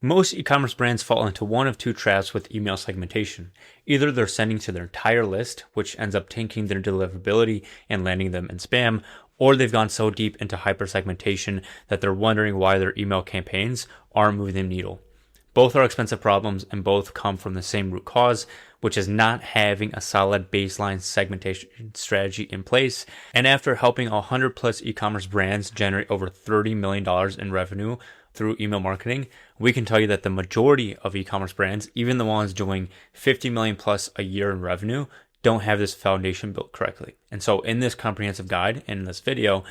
Most e-commerce brands fall into one of two traps with email segmentation. Either they're sending to their entire list, which ends up tanking their deliverability and landing them in spam, or they've gone so deep into hyper-segmentation that they're wondering why their email campaigns aren't moving the needle. Both are expensive problems and both come from the same root cause, which is not having a solid baseline segmentation strategy in place. And after helping 100 plus e-commerce brands generate over $30 million in revenue through email marketing, we can tell you that the majority of e-commerce brands, even the ones doing 50 million plus a year in revenue, don't have this foundation built correctly. And so in this comprehensive guide, in this video,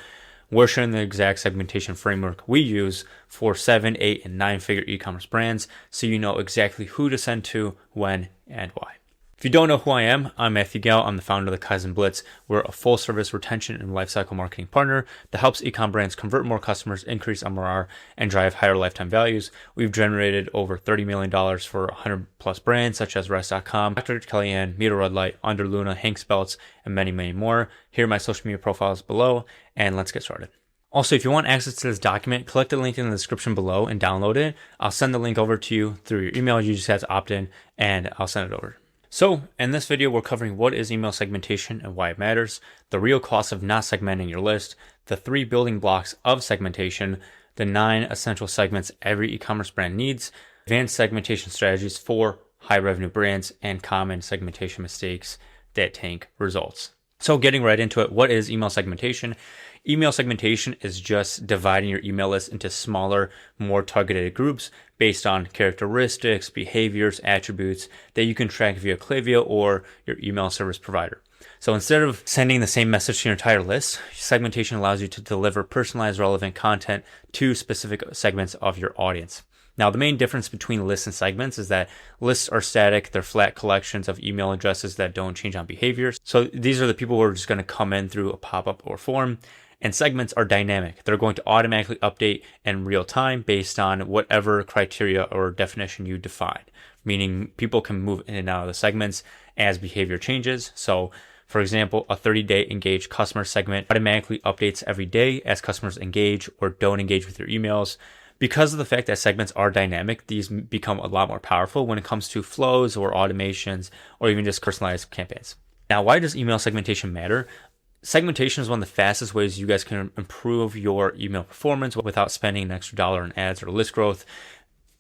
we're showing the exact segmentation framework we use for 7, 8, and 9-figure e-commerce brands, so you know exactly who to send to, when, and why. If you don't know who I am, I'm Matthew Gale. I'm the founder of the Kaizen Blitz. We're a full-service retention and lifecycle marketing partner that helps e-com brands convert more customers, increase MRR, and drive higher lifetime values. We've generated over $30 million for 100-plus brands such as Rest.com, Dr. Kellyanne, Meter Red Light, Under Luna, Hank's Belts, and many, many more. Here are my social media profiles below, and let's get started. Also, if you want access to this document, click the link in the description below and download it. I'll send the link over to you through your email. You just have to opt in, and I'll send it over. So in this video, we're covering what is email segmentation and why it matters, the real cost of not segmenting your list, the 3 building blocks of segmentation, the 9 essential segments every e-commerce brand needs, advanced segmentation strategies for high revenue brands, and common segmentation mistakes that tank results. So getting right into it, what is email segmentation? Email segmentation is just dividing your email list into smaller, more targeted groups based on characteristics, behaviors, attributes that you can track via Klaviyo or your email service provider. So instead of sending the same message to your entire list, segmentation allows you to deliver personalized, relevant content to specific segments of your audience. Now, the main difference between lists and segments is that lists are static. They're flat collections of email addresses that don't change on behaviors. So these are the people who are just going to come in through a pop-up or form. And segments are dynamic. They're going to automatically update in real time based on whatever criteria or definition you define, meaning people can move in and out of the segments as behavior changes. So for example, a 30-day engaged customer segment automatically updates every day as customers engage or don't engage with your emails. Because of the fact that segments are dynamic, these become a lot more powerful when it comes to flows or automations or even just personalized campaigns. Now, why does email segmentation matter? Segmentation is one of the fastest ways you guys can improve your email performance without spending an extra dollar on ads or list growth.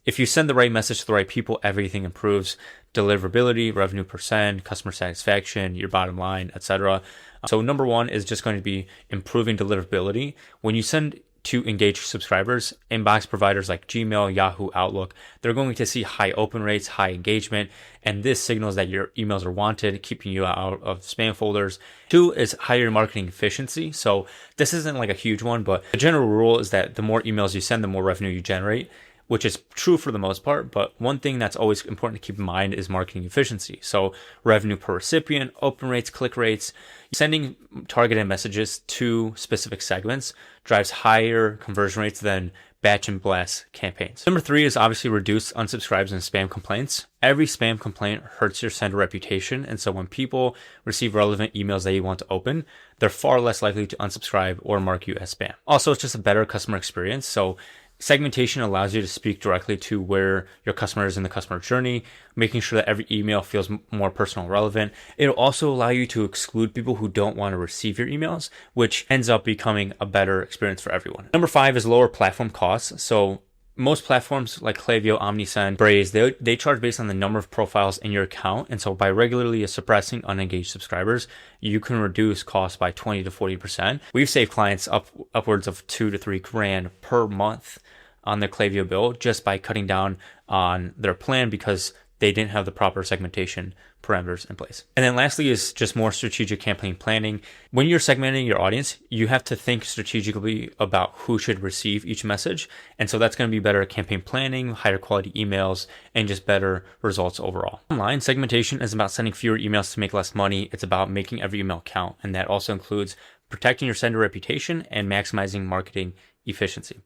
If you send the right message to the right people, everything improves: deliverability, revenue percent, customer satisfaction, your bottom line, etc. So number one is just going to be improving deliverability. When you send to engage subscribers, inbox providers like Gmail, Yahoo, Outlook, they're going to see high open rates, high engagement, and this signals that your emails are wanted, keeping you out of spam folders. 2 is higher marketing efficiency. So this isn't like a huge one, but the general rule is that the more emails you send, the more revenue you generate, which is true for the most part. But one thing that's always important to keep in mind is marketing efficiency. So revenue per recipient, open rates, click rates. Sending targeted messages to specific segments drives higher conversion rates than batch and blast campaigns. Number 3 is obviously reduce unsubscribes and spam complaints. Every spam complaint hurts your sender reputation. And so when people receive relevant emails that you want to open, they're far less likely to unsubscribe or mark you as spam. Also, it's just a better customer experience. So segmentation allows you to speak directly to where your customer is in the customer journey, making sure that every email feels more personal and relevant. It'll also allow you to exclude people who don't want to receive your emails, which ends up becoming a better experience for everyone. Number 5 is lower platform costs. So most platforms like Klaviyo, OmniSend, Braze, they charge based on the number of profiles in your account. And so by regularly suppressing unengaged subscribers, you can reduce costs by 20 to 40%. We've saved clients upwards of $2 to $3 grand per month on their Klaviyo bill just by cutting down on their plan because they didn't have the proper segmentation parameters in place. And then lastly is just more strategic campaign planning. When you're segmenting your audience, you have to think strategically about who should receive each message. And so that's going to be better campaign planning, higher quality emails, and just better results overall. Online segmentation is about sending fewer emails to make less money. It's about making every email count. And that also includes protecting your sender reputation and maximizing marketing efficiency.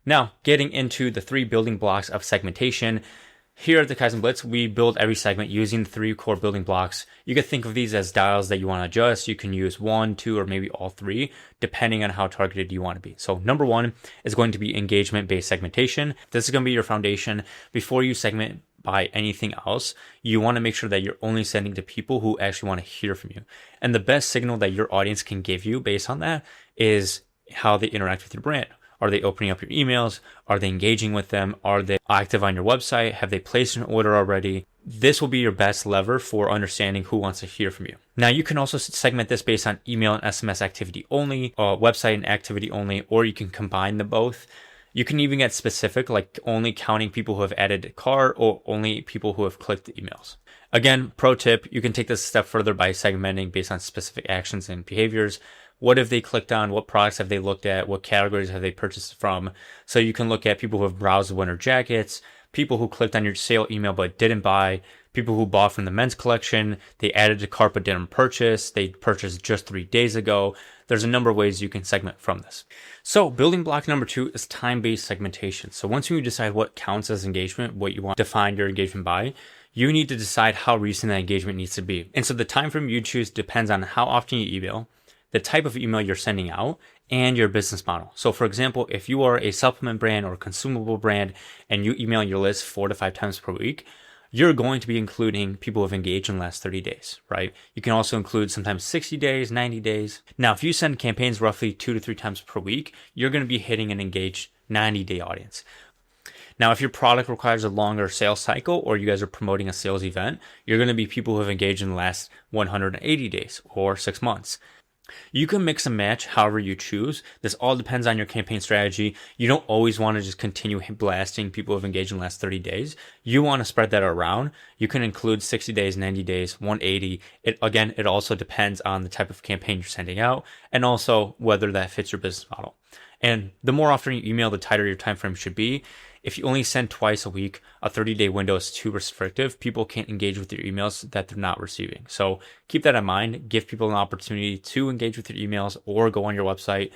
Now, getting into the 3 building blocks of segmentation. Here at the Kaizen Blitz, we build every segment using the 3 core building blocks. You could think of these as dials that you want to adjust. You can use 1, 2, or maybe all 3, depending on how targeted you want to be. So number 1 is going to be engagement-based segmentation. This is going to be your foundation. Before you segment by anything else, you want to make sure that you're only sending to people who actually want to hear from you. And the best signal that your audience can give you based on that is how they interact with your brand. Are they opening up your emails? Are they engaging with them? Are they active on your website? Have they placed an order already? This will be your best lever for understanding who wants to hear from you. Now, you can also segment this based on email and SMS activity only, website and activity only, or you can combine them both. You can even get specific, like only counting people who have added a cart or only people who have clicked the emails. Again, pro tip, you can take this a step further by segmenting based on specific actions and behaviors. What have they clicked on? What products have they looked at? What categories have they purchased from? So you can look at people who have browsed the winter jackets, people who clicked on your sale email but didn't buy, people who bought from the men's collection, they added to cart but didn't purchase, they purchased just 3 days ago. There's a number of ways you can segment from this. So building block number 2 is time-based segmentation. So once you decide what counts as engagement, what you want to define your engagement by, you need to decide how recent that engagement needs to be. And so the time frame you choose depends on how often you email, the type of email you're sending out, and your business model. So for example, if you are a supplement brand or a consumable brand and you email your list 4 to 5 times per week, you're going to be including people who have engaged in the last 30 days, right? You can also include sometimes 60 days, 90 days. Now, if you send campaigns roughly 2 to 3 times per week, you're going to be hitting an engaged 90-day audience. Now, if your product requires a longer sales cycle or you guys are promoting a sales event, you're going to be people who have engaged in the last 180 days or 6 months. You can mix and match however you choose. This all depends on your campaign strategy. You don't always want to just continue blasting people who have engaged in the last 30 days. You want to spread that around. You can include 60 days, 90 days, 180. It also depends on the type of campaign you're sending out and also whether that fits your business model. And the more often you email, the tighter your time frame should be. If you only send twice a week, a 30-day window is too restrictive. People can't engage with your emails that they're not receiving. So keep that in mind. Give people an opportunity to engage with your emails or go on your website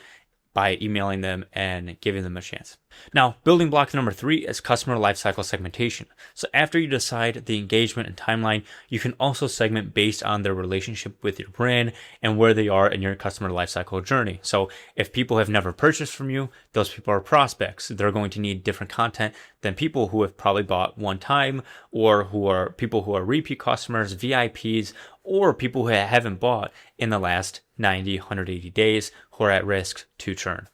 by emailing them and giving them a chance. Now, building block number 3 is customer lifecycle segmentation. So after you decide the engagement and timeline, you can also segment based on their relationship with your brand and where they are in your customer lifecycle journey. So if people have never purchased from you, those people are prospects. They're going to need different content than people who have probably bought one time or who are people who are repeat customers, VIPs, or people who haven't bought in the last 90, 180 days who are at risk to churn.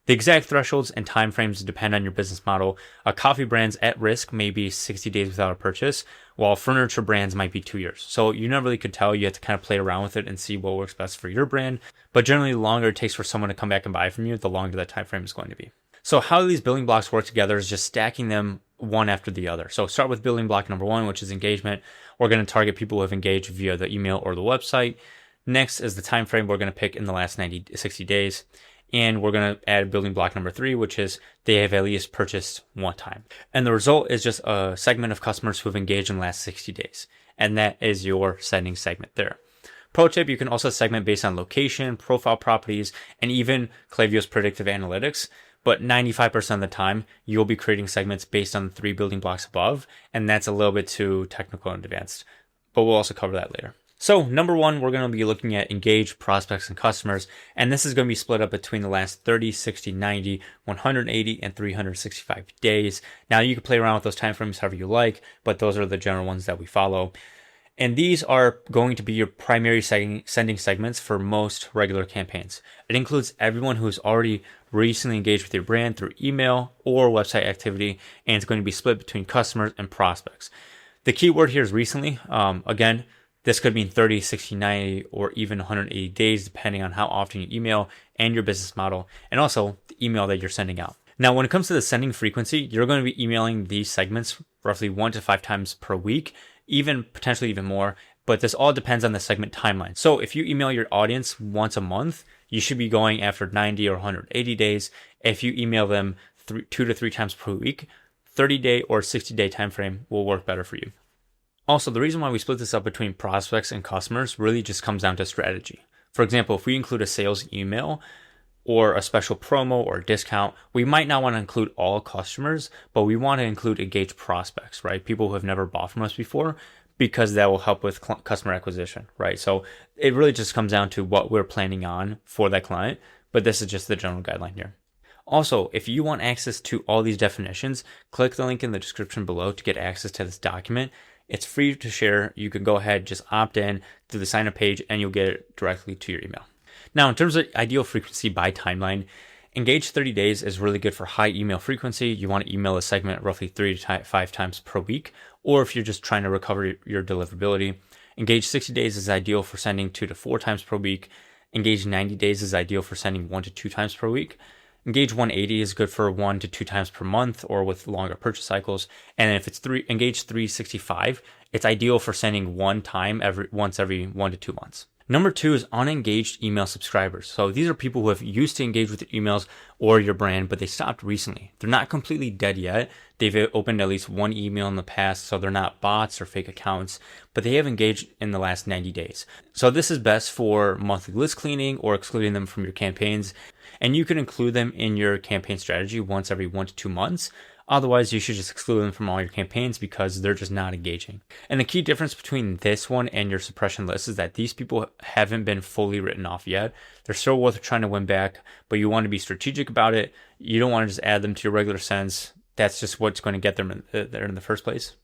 The exact thresholds and timeframes depend on your business model. Coffee brands at risk may be 60 days without a purchase, while furniture brands might be 2 years. So you never really could tell. You have to kind of play around with it and see what works best for your brand. But generally, the longer it takes for someone to come back and buy from you, the longer that time frame is going to be. So how these building blocks work together is just stacking them one after the other. So start with building block number 1, which is engagement. We're going to target people who have engaged via the email or the website. Next is the time frame we're going to pick in the last 60 days. And we're going to add building block number 3, which is they have at least purchased one time. And the result is just a segment of customers who have engaged in the last 60 days. And that is your sending segment there. Pro tip, you can also segment based on location, profile properties, and even Klaviyo's predictive analytics. But 95% of the time, you'll be creating segments based on the 3 building blocks above. And that's a little bit too technical and advanced. But we'll also cover that later. So number 1, we're going to be looking at engaged prospects and customers, and this is going to be split up between the last 30, 60, 90, 180, and 365 days. Now you can play around with those timeframes however you like, but those are the general ones that we follow. And these are going to be your primary sending segments for most regular campaigns. It includes everyone who's already recently engaged with your brand through email or website activity, and it's going to be split between customers and prospects. The key word here is recently. Again, this could mean 30, 60, 90, or even 180 days, depending on how often you email and your business model, and also the email that you're sending out. Now, when it comes to the sending frequency, you're going to be emailing these segments roughly 1 to 5 times per week, even potentially even more, but this all depends on the segment timeline. So if you email your audience once a month, you should be going after 90 or 180 days. If you email them 2 to 3 times per week, 30-day or 60-day time frame will work better for you. Also, the reason why we split this up between prospects and customers really just comes down to strategy. For example, if we include a sales email or a special promo or discount, we might not want to include all customers, but we want to include engaged prospects, right? People who have never bought from us before, because that will help with customer acquisition, right? So it really just comes down to what we're planning on for that client, but this is just the general guideline here. Also, if you want access to all these definitions, click the link in the description below to get access to this document. It's free to share. You can go ahead, just opt in to the sign up page, and you'll get it directly to your email. Now, in terms of ideal frequency by timeline, engage 30 days is really good for high email frequency. You want to email a segment roughly 3 to 5 times per week, or if you're just trying to recover your deliverability. Engage 60 days is ideal for sending 2 to 4 times per week. Engage 90 days is ideal for sending 1 to 2 times per week. Engage 180 is good for 1 to 2 times per month or with longer purchase cycles. And if it's engage 365, it's ideal for sending one time once every 1 to 2 months. Number 2 is unengaged email subscribers. So these are people who have used to engage with your emails or your brand, but they stopped recently. They're not completely dead yet. They've opened at least one email in the past, so they're not bots or fake accounts, but they have engaged in the last 90 days. So this is best for monthly list cleaning or excluding them from your campaigns. And you can include them in your campaign strategy once every 1 to 2 months. Otherwise, you should just exclude them from all your campaigns because they're just not engaging. And the key difference between this one and your suppression list is that these people haven't been fully written off yet. They're still worth trying to win back, but you want to be strategic about it. You don't want to just add them to your regular sends. That's just what's going to get them there in the first place.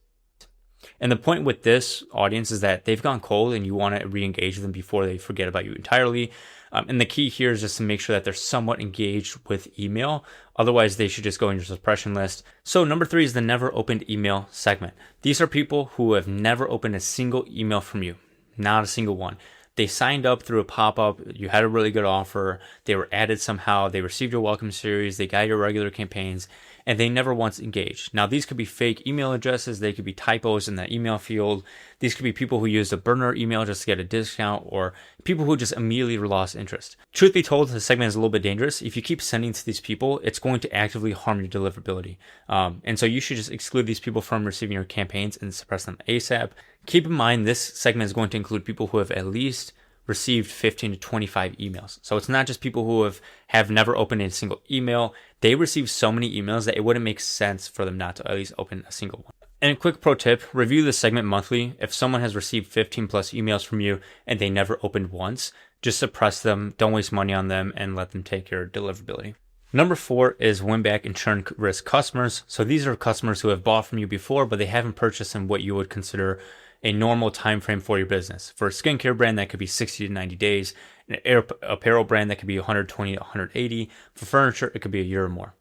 And the point with this audience is that they've gone cold and you want to re-engage them before they forget about you entirely. And the key here is just to make sure that they're somewhat engaged with email. Otherwise, they should just go in your suppression list. So number 3 is the never opened email segment. These are people who have never opened a single email from you, not a single one. They signed up through a pop-up, you had a really good offer, they were added somehow, they received your welcome series, they got your regular campaigns, and they never once engaged. Now, these could be fake email addresses, they could be typos in that email field, these could be people who used a burner email just to get a discount, or people who just immediately lost interest. Truth be told, the segment is a little bit dangerous. If you keep sending to these people, it's going to actively harm your deliverability. And so you should just exclude these people from receiving your campaigns and suppress them ASAP. Keep in mind, this segment is going to include people who have at least received 15 to 25 emails. So it's not just people who have never opened a single email. They receive so many emails that it wouldn't make sense for them not to at least open a single one. And a quick pro tip, review the segment monthly. If someone has received 15 plus emails from you and they never opened once, just suppress them, don't waste money on them, and let them take your deliverability. Number 4 is win back and churn risk customers. So these are customers who have bought from you before, but they haven't purchased in what you would consider a normal time frame for your business. For a skincare brand, that could be 60 to 90 days. An apparel brand, that could be 120 to 180. For furniture, it could be a year or more.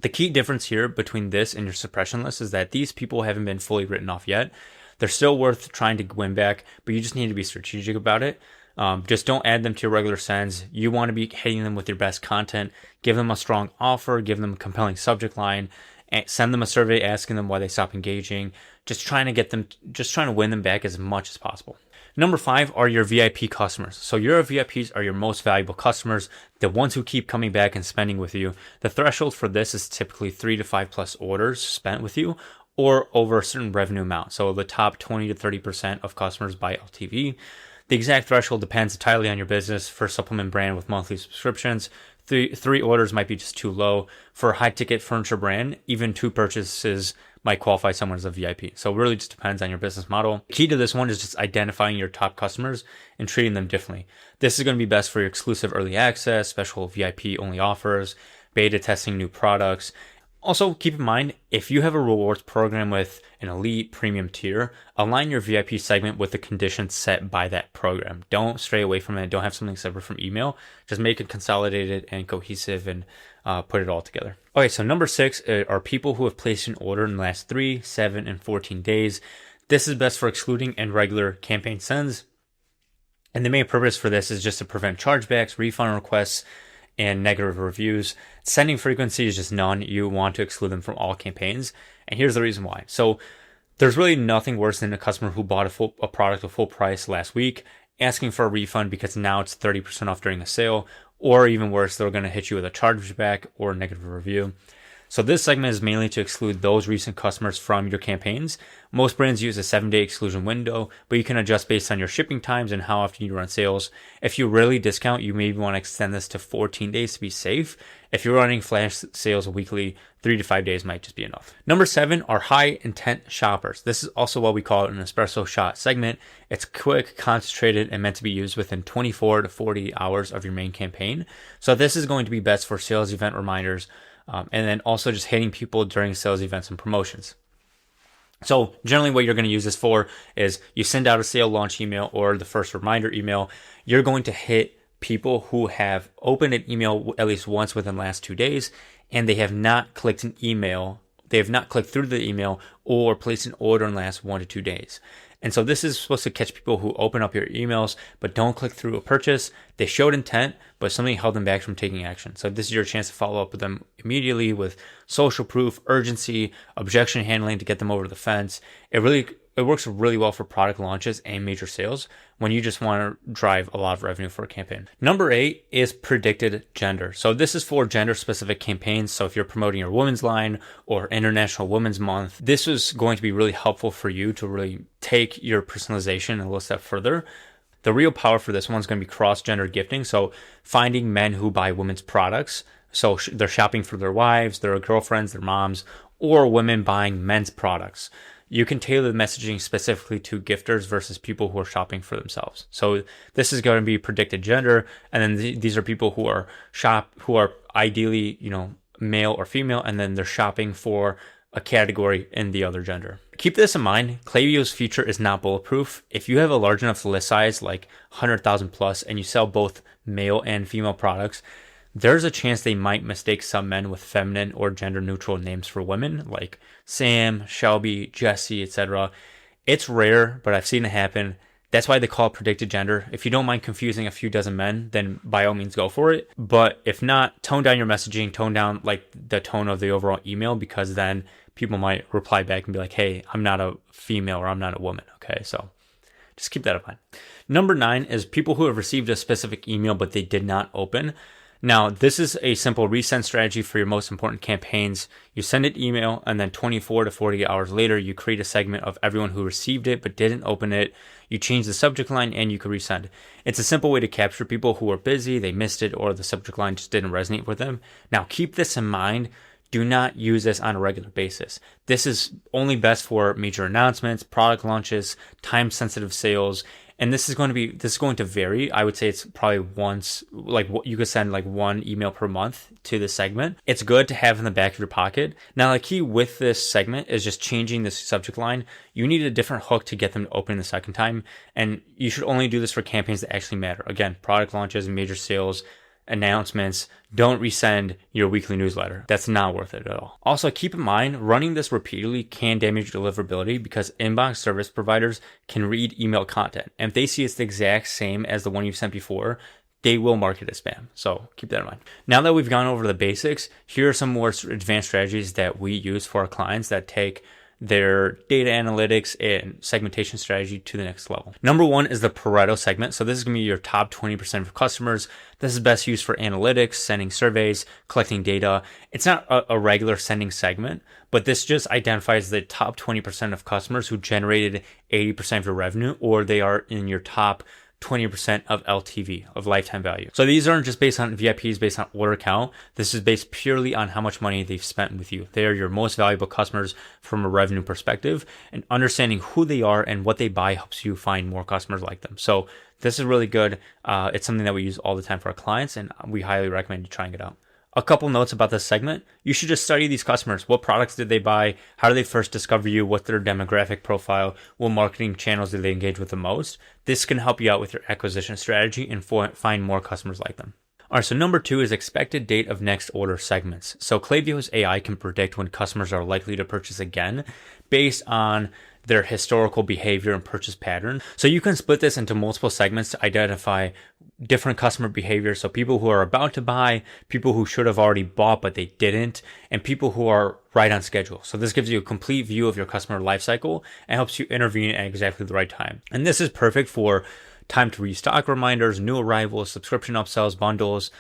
The key difference here between this and your suppression list is that these people haven't been fully written off yet. They're still worth trying to win back, but you just need to be strategic about it. Just don't add them to your regular sends. You want to be hitting them with your best content. Give them a strong offer, give them a compelling subject line, and send them a survey asking them why they stopped engaging. Just trying to win them back as much as possible. Number 5 are your VIP customers. So your VIPs are your most valuable customers, the ones who keep coming back and spending with you. The threshold for this is typically 3 to 5 plus orders spent with you or over a certain revenue amount. So the top 20 to 30% of customers by LTV. The exact threshold depends entirely on your business. For a supplement brand with monthly subscriptions, three orders might be just too low. For a high ticket furniture brand, even 2 purchases might qualify someone as a VIP. So it really just depends on your business model. Key to this one is just identifying your top customers and treating them differently. This is going to be best for your exclusive early access, special VIP only offers, beta testing new products. Also, keep in mind, if you have a rewards program with an elite premium tier, align your VIP segment with the conditions set by that program. Don't stray away from it. Don't have something separate from email. Just make it consolidated and cohesive and put it all together. Okay, so number 6 are people who have placed an order in the last 3, 7, and 14 days. This is best for excluding and regular campaign sends. And the main purpose for this is just to prevent chargebacks, refund requests, and negative reviews. Sending frequency is just none. You want to exclude them from all campaigns. And here's the reason why. So there's really nothing worse than a customer who bought a product at full price last week, asking for a refund because now it's 30% off during the sale, or even worse, they're going to hit you with a chargeback or a negative review. So this segment is mainly to exclude those recent customers from your campaigns. Most brands use a 7-day exclusion window, but you can adjust based on your shipping times and how often you run sales. If you rarely discount, you maybe want to extend this to 14 days to be safe. If you're running flash sales weekly, 3 to 5 days might just be enough. Number 7 are high intent shoppers. This is also what we call an espresso shot segment. It's quick, concentrated, and meant to be used within 24 to 40 hours of your main campaign. So this is going to be best for sales event reminders, and then also just hitting people during sales events and promotions. So generally what you're going to use this for is you send out a sale launch email or the first reminder email. You're going to hit people who have opened an email at least once within the last 2 days, and they have not clicked an email. They have not clicked through the email or placed an order in the last 1 to 2 days. And so this is supposed to catch people who open up your emails but don't click through a purchase. They showed intent, but something held them back from taking action. So this is your chance to follow up with them immediately with social proof, urgency, objection handling to get them over the fence. It works really well for product launches and major sales when you just want to drive a lot of revenue for a campaign. Number 8 is predicted gender. So this is for gender specific campaigns. So if you're promoting your women's line or International Women's Month, this is going to be really helpful for you to really take your personalization a little step further. The real power for this one is going to be cross-gender gifting. So finding men who buy women's products. So they're shopping for their wives, their girlfriends, their moms, or women buying men's products. You can tailor the messaging specifically to gifters versus people who are shopping for themselves. So this is going to be predicted gender, and then these are people who are ideally, male or female, and then they're shopping for a category in the other gender. Keep this in mind. Klaviyo's feature is not bulletproof. If you have a large enough list size, like 100,000 plus, and you sell both male and female products, there's a chance they might mistake some men with feminine or gender neutral names for women, like Sam, Shelby, Jesse, etc. It's rare, but I've seen it happen. That's why they call it predicted gender. If you don't mind confusing a few dozen men, then by all means go for it. But if not, tone down your messaging, tone down like the tone of the overall email, because then people might reply back and be like, hey, I'm not a female or I'm not a woman. Okay, so just keep that in mind. Number 9 is people who have received a specific email but they did not open. Now, this is a simple resend strategy for your most important campaigns. You send an email, and then 24 to 48 hours later, you create a segment of everyone who received it but didn't open it. You change the subject line, and you can resend. It's a simple way to capture people who are busy, they missed it, or the subject line just didn't resonate with them. Now, keep this in mind. Do not use this on a regular basis. This is only best for major announcements, product launches, time-sensitive sales. And this is going to vary. I would say it's probably once, like you could send like one email per month to the segment. It's good to have in the back of your pocket. Now, the key with this segment is just changing the subject line. You need a different hook to get them to open the second time. And you should only do this for campaigns that actually matter. Again, product launches and major sales, announcements. Don't resend your weekly newsletter. That's not worth it at all. Also, keep in mind, running this repeatedly can damage deliverability because inbox service providers can read email content. And if they see it's the exact same as the one you've sent before, they will mark it as spam. So keep that in mind. Now that we've gone over the basics, here are some more advanced strategies that we use for our clients that take their data analytics and segmentation strategy to the next level. Number 1 is the Pareto segment. So this is going to be your top 20% of customers. This is best used for analytics, sending surveys, collecting data. It's not a regular sending segment, but this just identifies the top 20% of customers who generated 80% of your revenue, or they are in your top 20% of LTV, of lifetime value. So these aren't just based on VIPs, based on order count. This is based purely on how much money they've spent with you. They are your most valuable customers from a revenue perspective, and understanding who they are and what they buy helps you find more customers like them. So this is really good. It's something that we use all the time for our clients, and we highly recommend you trying it out. A couple notes about this segment. You should just study these customers. What products did they buy? How did they first discover you? What's their demographic profile? What marketing channels did they engage with the most? This can help you out with your acquisition strategy and find more customers like them. All right, so number 2 is expected date of next order segments. So Klaviyo's AI can predict when customers are likely to purchase again based on their historical behavior and purchase pattern. So you can split this into multiple segments to identify different customer behavior. So people who are about to buy, people who should have already bought but they didn't, and people who are right on schedule. So this gives you a complete view of your customer lifecycle and helps you intervene at exactly the right time. And this is perfect for time to restock reminders, new arrivals, subscription upsells, bundles.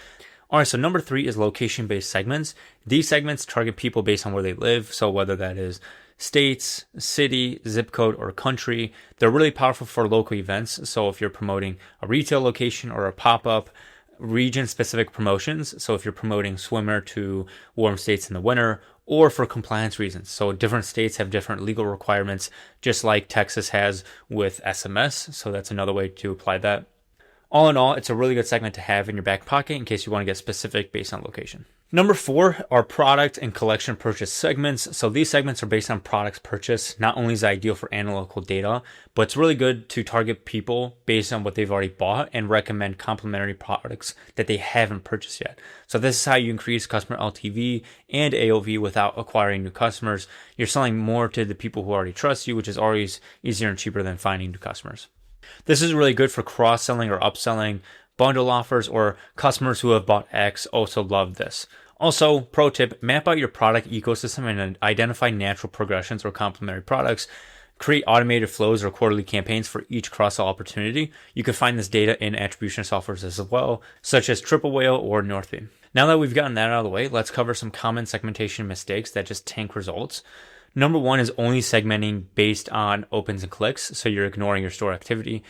All right, so number 3 is location-based segments. These segments target people based on where they live. So whether that is states, city, zip code, or country, they're really powerful for local events. So if you're promoting a retail location or a pop-up, region-specific promotions. So if you're promoting swimmer to warm states in the winter, or for compliance reasons. So different states have different legal requirements, just like Texas has with SMS. So that's another way to apply that. All in all, it's a really good segment to have in your back pocket in case you want to get specific based on location. Number 4 are product and collection purchase segments. So these segments are based on products purchased. Not only is it ideal for analytical data, but it's really good to target people based on what they've already bought and recommend complementary products that they haven't purchased yet. So this is how you increase customer LTV and AOV without acquiring new customers. You're selling more to the people who already trust you, which is always easier and cheaper than finding new customers. This is really good for cross-selling or upselling, bundle offers, or customers who have bought X also love this. Also, pro tip, map out your product ecosystem and identify natural progressions or complementary products. Create automated flows or quarterly campaigns for each cross-sell opportunity. You can find this data in attribution softwares as well, such as Triple Whale or Northbeam. Now that we've gotten that out of the way, let's cover some common segmentation mistakes that just tank results. Number 1 is only segmenting based on opens and clicks, so you're ignoring your store activity.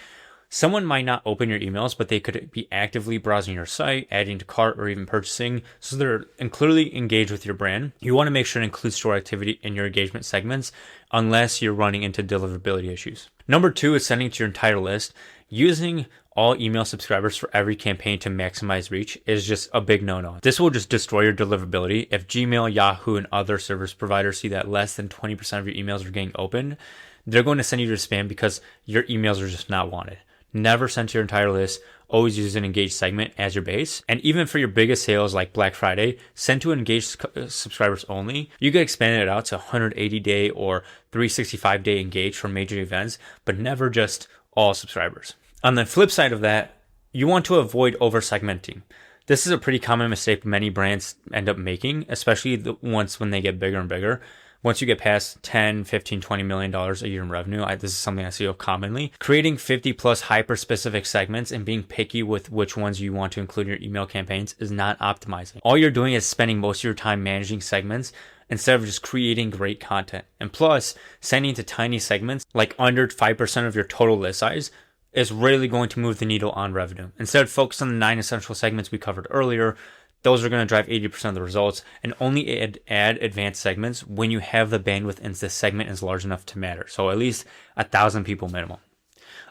Someone might not open your emails, but they could be actively browsing your site, adding to cart, or even purchasing, so they're clearly engaged with your brand. You want to make sure to include store activity in your engagement segments, unless you're running into deliverability issues. Number 2 is sending to your entire list. Using all email subscribers for every campaign to maximize reach is just a big no-no. This will just destroy your deliverability. If Gmail, Yahoo, and other service providers see that less than 20% of your emails are getting opened, they're going to send you to spam because your emails are just not wanted. Never send to your entire list. Always use an engaged segment as your base. And even for your biggest sales like Black Friday, send to engaged subscribers only. You could expand it out to 180-day or 365-day engaged for major events, but never just all subscribers. On the flip side of that, you want to avoid over-segmenting. This is a pretty common mistake many brands end up making, especially when they get bigger and bigger. Once you get past $10, $15, $20 million a year in revenue, this is something I see commonly. Creating 50 plus hyper-specific segments and being picky with which ones you want to include in your email campaigns is not optimizing. All you're doing is spending most of your time managing segments instead of just creating great content. And plus, sending to tiny segments, like under 5% of your total list size, is really going to move the needle on revenue. Instead, focus on the 9 essential segments we covered earlier. Those are going to drive 80% of the results, and only add advanced segments when you have the bandwidth and the segment is large enough to matter. So at least 1,000 people minimum.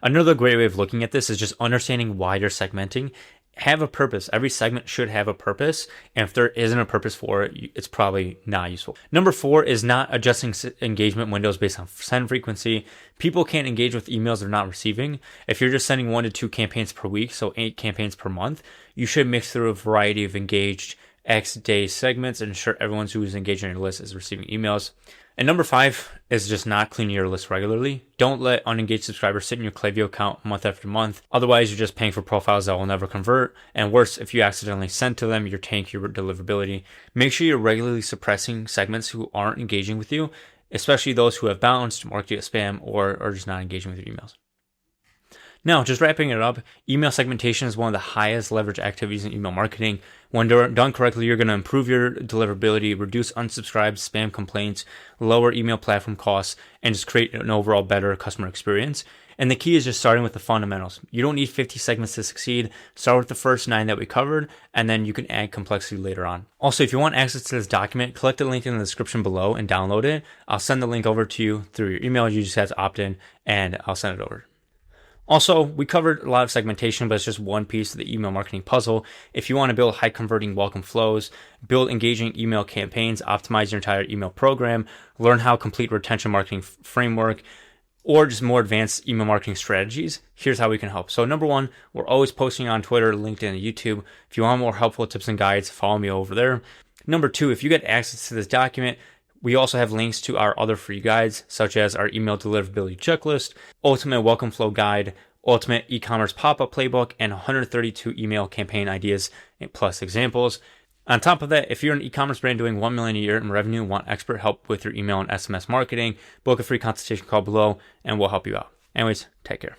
Another great way of looking at this is just understanding why you're segmenting. Have a purpose. Every segment should have a purpose, and if there isn't a purpose for it, it's probably not useful. Number 4 is not adjusting engagement windows based on send frequency. People can't engage with emails they're not receiving. If you're just sending 1 to 2 campaigns per week, so 8 campaigns per month, you should mix through a variety of engaged X day segments and ensure everyone who's engaged on your list is receiving emails. And number 5 is just not cleaning your list regularly. Don't let unengaged subscribers sit in your Klaviyo account month after month. Otherwise, you're just paying for profiles that will never convert. And worse, if you accidentally send to them, you're tanking your deliverability. Make sure you're regularly suppressing segments who aren't engaging with you, especially those who have bounced, marked you as spam, or are just not engaging with your emails. Now, just wrapping it up, email segmentation is one of the highest leverage activities in email marketing. When done correctly, you're going to improve your deliverability, reduce unsubscribes, spam complaints, lower email platform costs, and just create an overall better customer experience. And the key is just starting with the fundamentals. You don't need 50 segments to succeed. Start with the first 9 that we covered, and then you can add complexity later on. Also, if you want access to this document, click the link in the description below and download it. I'll send the link over to you through your email. You just have to opt in, and I'll send it over. Also, we covered a lot of segmentation, but it's just one piece of the email marketing puzzle. If you want to build high converting welcome flows, build engaging email campaigns, optimize your entire email program, learn how complete retention marketing framework, or just more advanced email marketing strategies, here's how we can help. So number 1, we're always posting on Twitter, LinkedIn, and YouTube. If you want more helpful tips and guides, follow me over there. Number 2, if you get access to this document, we also have links to our other free guides, such as our email deliverability checklist, ultimate welcome flow guide, ultimate e-commerce pop-up playbook, and 132 email campaign ideas plus examples. On top of that, if you're an e-commerce brand doing $1 million a year in revenue and want expert help with your email and SMS marketing, book a free consultation call below and we'll help you out. Anyways, take care.